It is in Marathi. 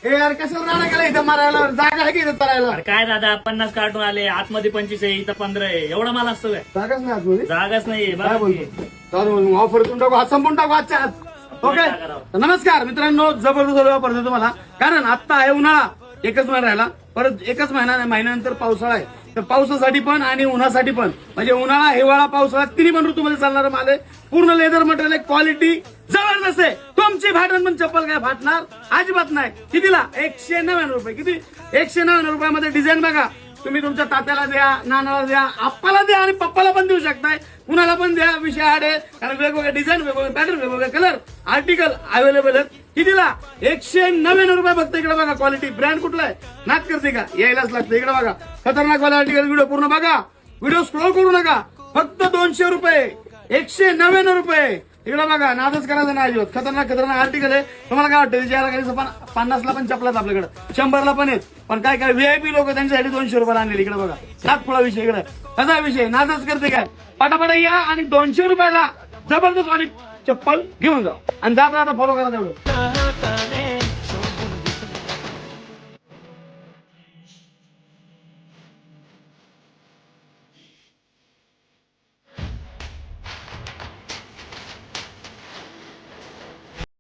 ए यार कशाला राडा केला इथं मारायला, जागा आहे की इथं चालायला? अरे काय दादा 50 कार्टून आले, आतमध्ये 25 आहे, इथं 15 आहे, एवढा माल असतो काय? जागाच नाही आतमध्ये. जागाच नाहीये काय बघा बोलतो? की. चालू ऑफर करून टाकू, आज संपून टाकू आजच्या आज. ओके, तर नमस्कार मित्रांनो, जबरदस्त ऑफर देतो तुम्हाला. कारण आता आहे उन्हाळा, एकच महिना राहिला, परत एकच महिन्यानंतर पावसाळा आहे. तर पावसासाठी पण आणि उन्हासाठी पण, म्हणजे उन्हाळा, हिवाळा, पावसाळा तिन्ही पण ऋतूमध्ये चालणारा माल आहे. पूर्ण लेदर मटेरियल, क्वालिटी जबरदस्त आहे. तुमची फाटण पण चप्पल काय फाटणार अजिबात नाही. कितीला? 199 रुपये. किती? 199 रुपयामध्ये डिझाईन बघा. तुम्ही तुमच्या तात्याला द्या, नानाला द्या, आप्पाला द्या आणि पप्पाला पण देऊ शकताय, कुणाला पण द्या. विषय आहे कारण वेगवेगळे डिझाईन, वेगवेगळे पॅटर्न, वेगवेगळे कलर, आर्टिकल अवेलेबल आहेत. कितीला? 199 रुपये फक्त. इकडे बघा, क्वालिटी ब्रँड कुठला आहे नाक करते का, यायलाच लागतं. इकडे बघा, खतरनाक वाला आर्टिकल. व्हिडिओ पूर्ण बघा, व्हिडिओ स्क्रोल करू नका. फक्त 200 रुपये, 199 रुपये. इकडे बघा, नादच करायचं नाही अजिबात. खतरनाक आर्टिकल आहे. तुम्हाला काय वाटतं? ज्याला काही 50ला पण चपलात आपल्याकडे, 100ला पण आहेत. पण काय काय व्हीआयपी लोक त्यांच्यासाठी 200 रुपयाला आणलेले. इकडे बघा, नागपुळा विषय. इकडे कसा विषय, नादच करते काय. पटापटा या आणि 200 रुपयाला जबरदस्त आणि चप्पल घेऊन जा आणि जाता फॉलो करा तेवढं.